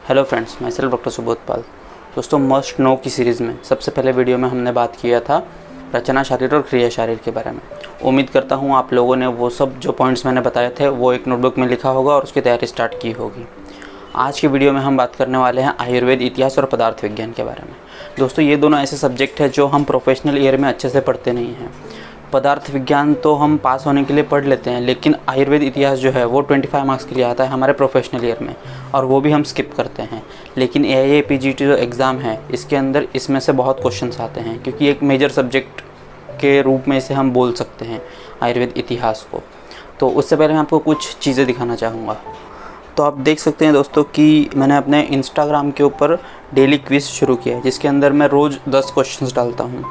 Hello friends, मैं self doctor Subodh पाल। दोस्तों, must know की सीरीज़ में सबसे पहले वीडियो में हमने बात किया था रचना शारीर और क्रिया शारीर के बारे में। उम्मीद करता हूँ आप लोगों ने वो सब जो पॉइंट्स मैंने बताए थे वो एक नोटबुक में लिखा होगा और उसकी तैयारी स्टार्ट की होगी। आज की वीडियो में हम बात करने वाले हैं आयुर्वेद इतिहास और पदार्थ विज्ञान के बारे में। दोस्तों, ये दोनों ऐसे सब्जेक्ट हैं जो हम प्रोफेशनल ईयर में अच्छे से पढ़ते नहीं हैं। पदार्थ विज्ञान तो हम पास होने के लिए पढ़ लेते हैं, लेकिन आयुर्वेद इतिहास जो है वो 25 मार्क्स के लिए आता है हमारे प्रोफेशनल ईयर में, और वो भी हम स्किप करते हैं। लेकिन AIA-PGT जो एग्ज़ाम है इसके अंदर इसमें से बहुत क्वेश्चंस आते हैं, क्योंकि एक मेजर सब्जेक्ट के रूप में इसे हम बोल सकते हैं आयुर्वेद इतिहास को। तो उससे पहले मैं आपको कुछ चीज़ें दिखाना चाहूँगा। तो आप देख सकते हैं दोस्तों कि मैंने अपने इंस्टाग्राम के ऊपर डेली क्विज़ शुरू किया है, जिसके अंदर मैं रोज़ 10 क्वेश्चंस डालता हूँ।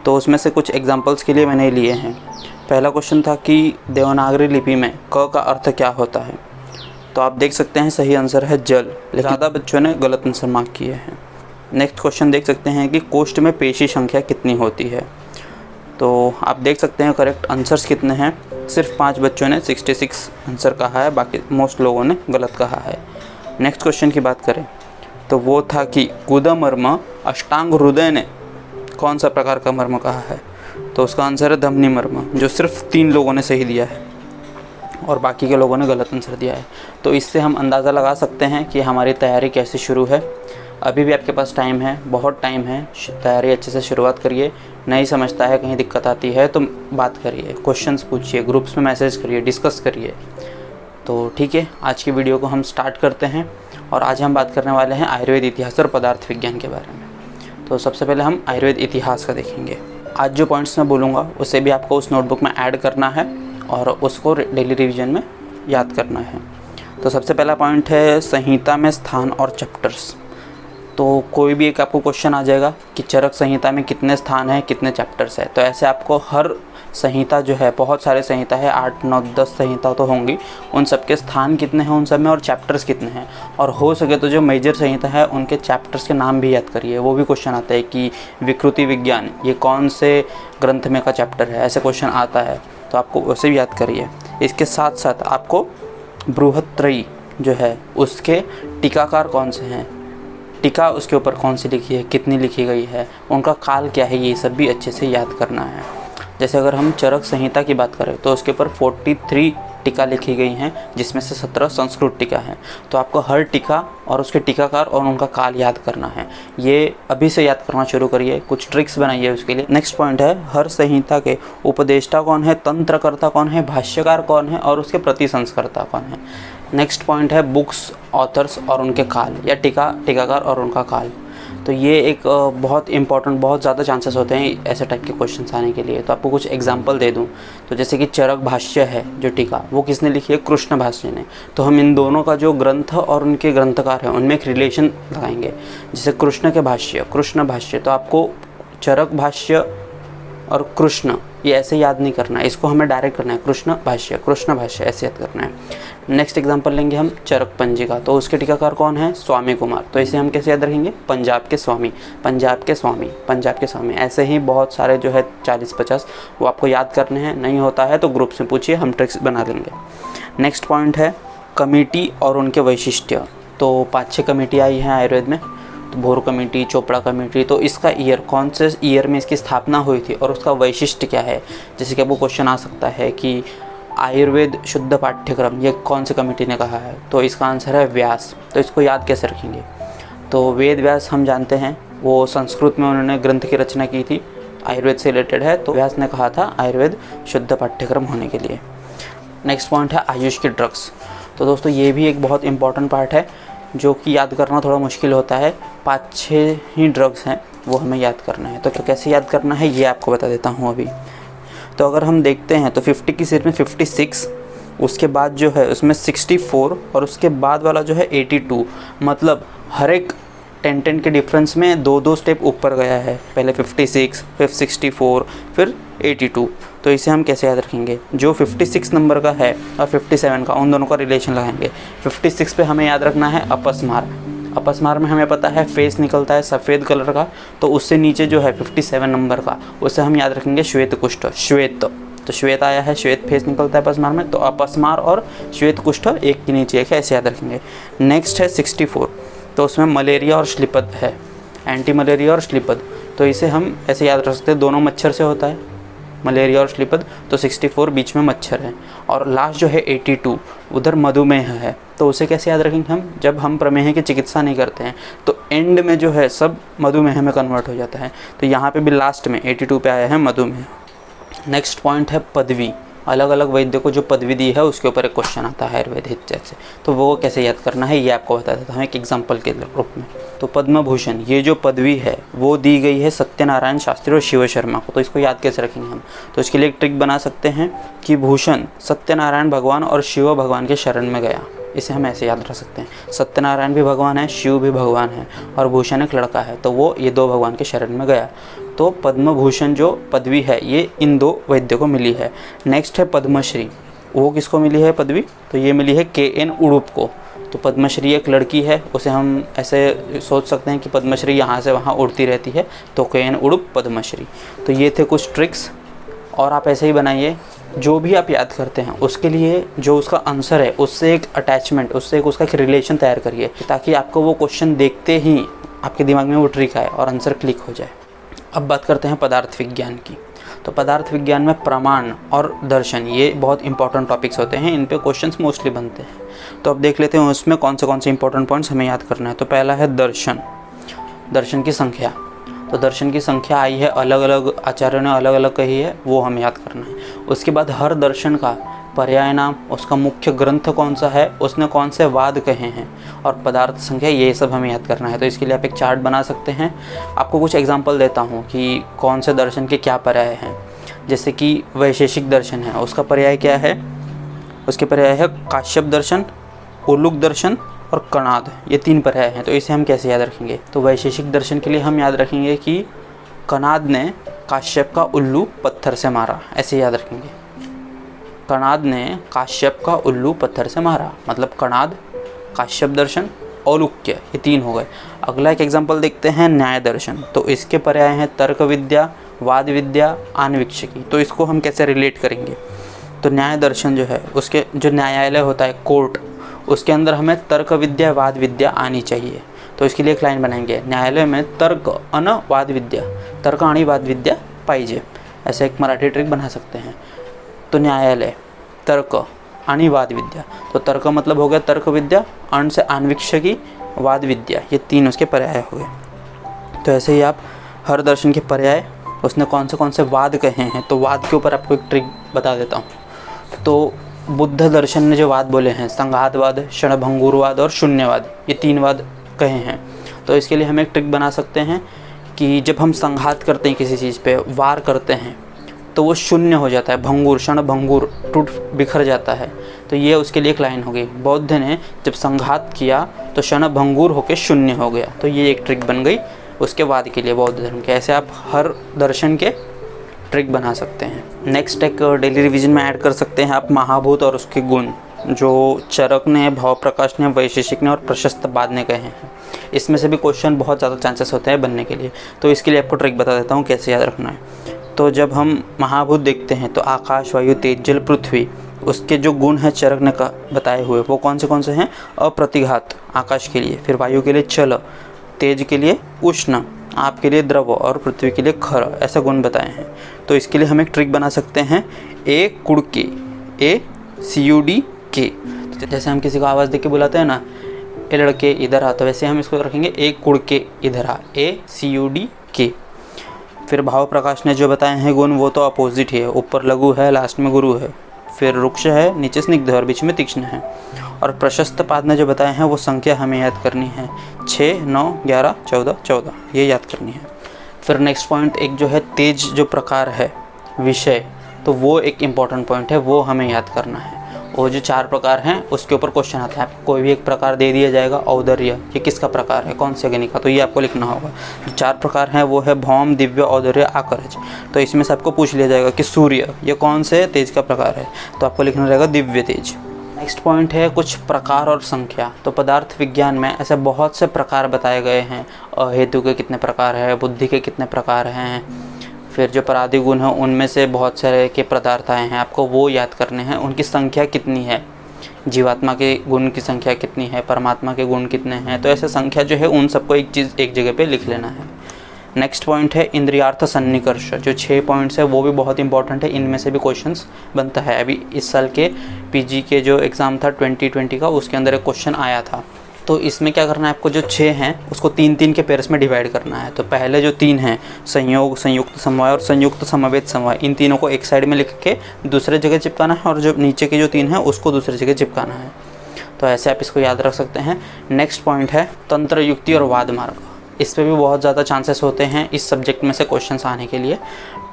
तो उसमें से कुछ एग्जांपल्स के लिए मैंने लिए हैं। पहला क्वेश्चन था कि देवनागरी लिपि में क का अर्थ क्या होता है। तो आप देख सकते हैं सही आंसर है जल, लेकिन ज़्यादा बच्चों ने गलत आंसर मार्क किए हैं। नेक्स्ट क्वेश्चन देख सकते हैं कि कोष्ठ में पेशी संख्या कितनी होती है। तो आप देख सकते हैं करेक्ट आंसर्स कितने हैं। सिर्फ 5 बच्चों ने 66 आंसर कहा है, बाकी मोस्ट लोगों ने गलत कहा है। नेक्स्ट क्वेश्चन की बात करें तो वो था कि गुदमर्म अष्टांग हृदय ने कौन सा प्रकार का मर्म कहा है। तो उसका आंसर है धमनी मर्म, जो सिर्फ 3 लोगों ने सही दिया है और बाकी के लोगों ने गलत आंसर दिया है। तो इससे हम अंदाज़ा लगा सकते हैं कि हमारी तैयारी कैसे शुरू है। अभी भी आपके पास टाइम है, बहुत टाइम है। तैयारी अच्छे से शुरुआत करिए। नहीं समझता है, कहीं दिक्कत आती है तो बात करिए, क्वेश्चंस पूछिए, ग्रुप्स में मैसेज करिए, डिस्कस करिए। तो ठीक है, आज की वीडियो को हम स्टार्ट करते हैं। और आज हम बात करने वाले हैं आयुर्वेद इतिहास और पदार्थ विज्ञान के बारे में। तो सबसे पहले हम आयुर्वेद इतिहास का देखेंगे। आज जो पॉइंट्स मैं बोलूँगा उसे भी आपको उस नोटबुक में ऐड करना है और उसको डेली रिवीजन में याद करना है। तो सबसे पहला पॉइंट है संहिता में स्थान और चैप्टर्स। तो कोई भी एक आपको क्वेश्चन आ जाएगा कि चरक संहिता में कितने स्थान हैं, कितने चैप्टर्स हैं। तो ऐसे आपको हर संहिता जो है, बहुत सारे संहिता है, 8, 9, 10 संहिता तो होंगी, उन सब के स्थान कितने हैं उन सब में, और चैप्टर्स कितने हैं। और हो सके तो जो मेजर संहिता है उनके चैप्टर्स के नाम भी याद करिए। वो भी क्वेश्चन आता है कि विकृति विज्ञान ये कौन से ग्रंथ में का चैप्टर है, ऐसे क्वेश्चन आता है, तो आपको उसे भी याद करिए। इसके साथ साथ आपको बृहत्त्रयी जो है उसके टीकाकार कौन से हैं, टीका उसके ऊपर कौन सी लिखी है, कितनी लिखी गई है, उनका काल क्या है, ये सब भी अच्छे से याद करना है। जैसे अगर हम चरक संहिता की बात करें तो उसके ऊपर 43 टीका लिखी गई हैं, जिसमें से 17 संस्कृत टीका हैं। तो आपको हर टीका और उसके टीकाकार और उनका काल याद करना है। ये अभी से याद करना शुरू करिए, कुछ ट्रिक्स बनाइए उसके लिए। नेक्स्ट पॉइंट है हर संहिता के उपदेष्टा कौन है, तंत्रकर्ता कौन है, भाष्यकार कौन है और उसके प्रतिसंस्कर्ता कौन है। नेक्स्ट पॉइंट है बुक्स, ऑथर्स और उनके काल, या टीकाकार और उनका काल। तो ये एक बहुत इंपॉर्टेंट, बहुत ज़्यादा चांसेस होते हैं ऐसे टाइप के क्वेश्चंस आने के लिए। तो आपको कुछ एग्जांपल दे दूं तो जैसे कि चरक भाष्य है जो टीका, वो किसने लिखी है, कृष्ण भाष्य ने। तो हम इन दोनों का जो ग्रंथ और उनके ग्रंथकार हैं उनमें एक रिलेशन लगाएंगे। जैसे कृष्ण के भाष्य, कृष्ण भाष्य, तो आपको चरक भाष्य और कृष्ण ये ऐसे याद नहीं करना है, इसको हमें डायरेक्ट करना है कृष्ण भाष्य ऐसे याद करना है। नेक्स्ट एग्जांपल लेंगे हम चरक पंजिका। तो उसके टीकाकार कौन है, स्वामी कुमार। तो इसे हम कैसे याद रखेंगे, पंजाब के स्वामी। ऐसे ही बहुत सारे जो है 40-50 वो आपको याद करने हैं। नहीं होता है तो ग्रुप्स में पूछिए, हम ट्रिक्स बना लेंगे। नेक्स्ट पॉइंट है कमेटी और उनके वैशिष्ट्य। तो 5-6 कमेटी आई हैं आयुर्वेद में, तो भोर कमेटी, चोपड़ा कमेटी। तो इसका ईयर, कौन से ईयर में इसकी स्थापना हुई थी और उसका वैशिष्ट्य क्या है। जैसे कि आपको क्वेश्चन आ सकता है कि आयुर्वेद शुद्ध पाठ्यक्रम ये कौन सी कमेटी ने कहा है। तो इसका आंसर है व्यास। तो इसको याद कैसे रखेंगे, तो वेद व्यास हम जानते हैं, वो संस्कृत में उन्होंने ग्रंथ की रचना की थी, आयुर्वेद से रिलेटेड है। तो व्यास ने कहा था आयुर्वेद शुद्ध पाठ्यक्रम होने के लिए। नेक्स्ट पॉइंट है आयुष की ड्रग्स। तो दोस्तों ये भी एक बहुत इंपॉर्टेंट पार्ट है जो कि याद करना थोड़ा मुश्किल होता है। 5-6 ही ड्रग्स हैं वो हमें याद करना है। तो कैसे याद करना है ये आपको बता देता हूँ अभी। तो अगर हम देखते हैं तो 50 की सीट में 56, उसके बाद जो है उसमें 64 और उसके बाद वाला जो है 82। मतलब हर एक 10 के डिफरेंस में 2-2 स्टेप ऊपर गया है। पहले 56, फिर 64, फिर 82। तो इसे हम कैसे याद रखेंगे, जो 56 नंबर का है और 57 का, उन दोनों का रिलेशन लगाएंगे। 56 पे हमें याद रखना है अपस्मार। अपस्मार में हमें पता है फेस निकलता है सफ़ेद कलर का, तो उससे नीचे जो है 57 नंबर का, उसे हम याद रखेंगे श्वेत कुष्ठ, श्वेत। तो श्वेत आया है, श्वेत फेस निकलता है अपस्मार में, तो अपस्मार और श्वेत कुष्ठ एक के नीचे एक है, ऐसे याद रखेंगे। नेक्स्ट है 64। तो उसमें मलेरिया और श्लीपद है, एंटी मलेरिया और श्लीपद। तो इसे हम ऐसे याद रख सकते हैं, दोनों मच्छर से होता है मलेरिया और श्लीपद, तो 64 बीच में मच्छर है, और लास्ट जो है 82 उधर मधुमेह है। तो उसे कैसे याद रखेंगे हम, जब हम प्रमेह की चिकित्सा नहीं करते हैं तो एंड में जो है सब मधुमेह में कन्वर्ट हो जाता है। तो यहाँ पे भी लास्ट में 82 पे आया है मधुमेह। नेक्स्ट पॉइंट है पदवी। अलग अलग वैद्य को जो पदवी दी है उसके ऊपर एक क्वेश्चन आता है आयुर्वेद जैसे, तो वो कैसे याद करना है ये आपको बता देता हूँ एक एग्जांपल के रूप में। तो पद्म भूषण ये जो पदवी है वो दी गई है सत्यनारायण शास्त्री और शिव शर्मा को। तो इसको याद कैसे रखेंगे हम, तो इसके लिए एक ट्रिक बना सकते हैं कि भूषण सत्यनारायण भगवान और शिव भगवान के शरण में गया। इसे हम ऐसे याद रख सकते हैं, सत्यनारायण भी भगवान है, शिव भी भगवान है, और भूषण एक लड़का है, तो वो ये दो भगवान के शरण में गया। तो पद्म भूषण जो पदवी है ये इन दो वैद्य को मिली है। नेक्स्ट है पद्मश्री, वो किसको मिली है पदवी, तो ये मिली है KN उडुप को। तो पद्मश्री एक लड़की है, उसे हम ऐसे सोच सकते हैं कि पद्मश्री यहाँ से वहाँ उड़ती रहती है, तो KN उडुप पद्मश्री। तो ये थे कुछ ट्रिक्स, और आप ऐसे ही बनाइए। जो भी आप याद करते हैं उसके लिए जो उसका आंसर है उससे एक अटैचमेंट, उससे एक उसका एक रिलेशन तैयार करिए, ताकि आपको वो क्वेश्चन देखते ही आपके दिमाग में वो ट्रिक आए और आंसर क्लिक हो जाए। अब बात करते हैं पदार्थ विज्ञान की। तो पदार्थ विज्ञान में प्रमाण और दर्शन ये बहुत इंपॉर्टेंट टॉपिक्स होते हैं, इन पे क्वेश्चंस मोस्टली बनते हैं। तो अब देख लेते हैं उसमें कौन से इंपॉर्टेंट पॉइंट्स हमें याद करना है। तो पहला है दर्शन, दर्शन की संख्या। तो दर्शन की संख्या आई है, अलग अलग आचार्यों ने अलग अलग कही है, वो हमें याद करना है। उसके बाद हर दर्शन का पर्याय नाम, उसका मुख्य ग्रंथ कौन सा है, उसने कौन से वाद कहे हैं, और पदार्थ संख्या, ये सब हमें याद करना है। तो इसके लिए आप एक चार्ट बना सकते हैं। आपको कुछ एग्जांपल देता हूँ कि कौन से दर्शन के क्या पर्याय हैं। जैसे कि वैशेषिक दर्शन है, उसका पर्याय क्या है, उसके पर्याय है काश्यप दर्शन, उलूक दर्शन और कणाद, ये 3 पर्याय हैं। तो इसे हम कैसे याद रखेंगे, तो वैशेषिक दर्शन के लिए हम याद रखेंगे कि कणाद ने काश्यप का उल्लू पत्थर से मारा, ऐसे याद रखेंगे। कणाद ने काश्यप का उल्लू पत्थर से मारा, मतलब कणाद, काश्यप दर्शन, औलुक्य, ये 3 हो गए। अगला एक एग्जांपल देखते हैं न्याय दर्शन। तो इसके पर्याय हैं तर्क विद्या, वाद विद्या, आन्वीक्षिकी। तो इसको हम कैसे रिलेट करेंगे, तो न्याय दर्शन जो है उसके जो न्यायालय होता है कोर्ट, उसके अंदर हमें तर्क विद्या वाद विद्या आनी चाहिए। तो इसके लिए एक लाइन बनाएंगे, न्यायालय में तर्क अन वाद विद्या, तर्क आणि वाद विद्या पाहिजे, ऐसे एक मराठी ट्रिक बना सकते हैं। तो न्यायालय, तर्क आणि वाद विद्या, तो तर्क मतलब हो गया तर्क विद्या, अण से आन्वीक्षिकी, वाद विद्या, ये 3 उसके पर्याय हो गए। तो ऐसे ही आप हर दर्शन के पर्याय, उसने कौन से वाद कहे हैं, तो वाद के ऊपर आपको एक ट्रिक बता देता हूँ। तो बुद्ध दर्शन ने जो वाद बोले हैं, संघातवाद, क्षणभंगुरवाद और शून्यवाद, ये 3 वाद कहे हैं। तो इसके लिए हम एक ट्रिक बना सकते हैं कि जब हम संघात करते हैं किसी चीज़ पे, वार करते हैं, तो वो शून्य हो जाता है, भंगुर, क्षण भंगुर, टूट बिखर जाता है। तो ये उसके लिए एक लाइन हो गई, बौद्ध ने जब संघात किया तो क्षण भंगुर होकर शून्य हो गया। तो ये एक ट्रिक बन गई उसके वाद के लिए, बौद्ध धर्म के। ऐसे आप हर दर्शन के ट्रिक बना सकते हैं। नेक्स्ट एक डेली रिवीजन में ऐड कर सकते हैं आप महाभूत और उसके गुण, जो चरक ने, भाव प्रकाश ने, वैशेषिक ने और प्रशस्त बाद ने कहे हैं। इसमें से भी क्वेश्चन बहुत ज़्यादा चांसेस होते हैं बनने के लिए। तो इसके लिए आपको ट्रिक बता देता हूँ कैसे याद रखना है। तो जब हम महाभूत देखते हैं तो आकाश, वायु, तेज, जल, पृथ्वी, उसके जो गुण हैं चरक ने बताए हुए, वो कौन से हैं, अप्रतिघात आकाश के लिए, फिर वायु के लिए चल, तेज के लिए उष्ण, आप के लिए द्रव और पृथ्वी के लिए खर, ऐसे गुण बताए हैं। तो इसके लिए हम एक ट्रिक बना सकते हैं, ए कुड़के, ए CUD के। जैसे हम किसी को आवाज़ दे के बुलाते हैं ना, ए लड़के इधर आ, तो वैसे हम इसको रखेंगे ए कुड़के इधर आ, ए CUD के। फिर भाव प्रकाश ने जो बताए हैं गुण, वो तो अपोजिट ही है, ऊपर लघु है, लास्ट में गुरु है, फिर रुक्ष है, नीचे स्निग्ध है और बीच में तीक्ष्ण है। और प्रशस्त पाद ने जो बताए हैं वो संख्या हमें याद करनी है, 6, 9, 11, 14, 14, ये याद करनी है। फिर नेक्स्ट पॉइंट एक जो है तेज जो प्रकार है विषय, तो वो एक इम्पॉर्टेंट पॉइंट है, वो हमें याद करना है। वो जो 4 प्रकार हैं उसके ऊपर क्वेश्चन आता है, आपको कोई भी एक प्रकार दे दिया जाएगा, औदर्य, ये किसका प्रकार है, कौन से अग्नि का, तो ये आपको लिखना होगा। जो 4 प्रकार हैं वो है भौम, दिव्य, औदर्य, आकर्ज। तो इसमें से आपको पूछ लिया जाएगा कि सूर्य ये कौन से तेज का प्रकार है, तो आपको लिखना रहेगा दिव्य तेज। नेक्स्ट पॉइंट है कुछ प्रकार और संख्या। तो पदार्थ विज्ञान में ऐसे बहुत से प्रकार बताए गए हैं, अहेतु के कितने प्रकार है, बुद्धि के कितने प्रकार हैं, फिर जो परादिगुण हैं उनमें से बहुत सारे के पदार्थ आए हैं, आपको वो याद करने हैं, उनकी संख्या कितनी है, जीवात्मा के गुण की संख्या कितनी है, परमात्मा के गुण कितने हैं, तो ऐसे संख्या जो है उन सबको एक चीज़ एक जगह पे लिख लेना है। नेक्स्ट पॉइंट है इंद्रियार्थ सन्निकर्ष। जो 6 पॉइंट्स है वो भी बहुत इंपॉर्टेंट है, इनमें से भी क्वेश्चंस बनता है। अभी इस साल के पीजी के जो एग्ज़ाम था 2020 का, उसके अंदर एक क्वेश्चन आया था। तो इसमें क्या करना है आपको, जो 6 हैं उसको 3-3 के पेयर्स में डिवाइड करना है। तो पहले जो 3 हैं, संयोग, संयुक्त समवाय और संयुक्त समवेत समवाय, इन तीनों को एक साइड में लिख के दूसरे जगह चिपकाना है, और जो नीचे के जो 3 हैं उसको दूसरी जगह चिपकाना है। तो ऐसे आप इसको याद रख सकते हैं। नेक्स्ट पॉइंट है तंत्र युक्ति और वाद मार्ग। इस पर भी बहुत ज़्यादा चांसेस होते हैं इस सब्जेक्ट में से क्वेश्चंस आने के लिए।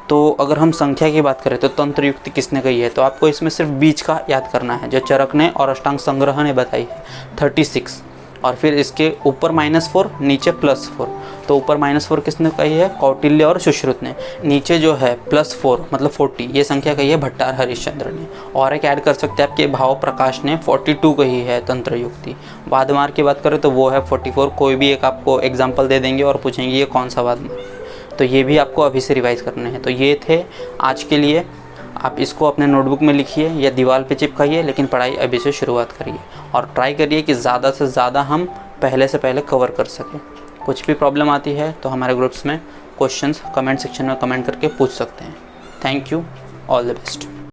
तो अगर हम संख्या की बात करें तो तंत्र युक्ति किसने कही है, तो आपको इसमें सिर्फ बीच का याद करना है, जो चरक ने और अष्टांग संग्रह ने बताई है 36, और फिर इसके ऊपर -4 नीचे +4। तो ऊपर -4 किसने कही है, कौटिल्य और सुश्रुत ने। नीचे जो है +4 मतलब 40, ये संख्या कही है भट्टार हरिश्चंद्र ने। और एक ऐड कर सकते हैं आपके भाव प्रकाश ने 42 कही है तंत्र युक्ति। वादमार की बात करें तो वो है 44। कोई भी एक आपको एग्जाम्पल दे देंगे और पूछेंगे ये कौन सा वादमार है, तो ये भी आपको अभी से रिवाइज करने हैं। तो ये थे आज के लिए। आप इसको अपने नोटबुक में लिखिए या दीवार पे चिपकाइए, लेकिन पढ़ाई अभी से शुरुआत करिए और ट्राई करिए कि ज़्यादा से ज़्यादा हम पहले से पहले कवर कर सकें। कुछ भी प्रॉब्लम आती है तो हमारे ग्रुप्स में क्वेश्चंस कमेंट सेक्शन में कमेंट करके पूछ सकते हैं। Thank you, all the best.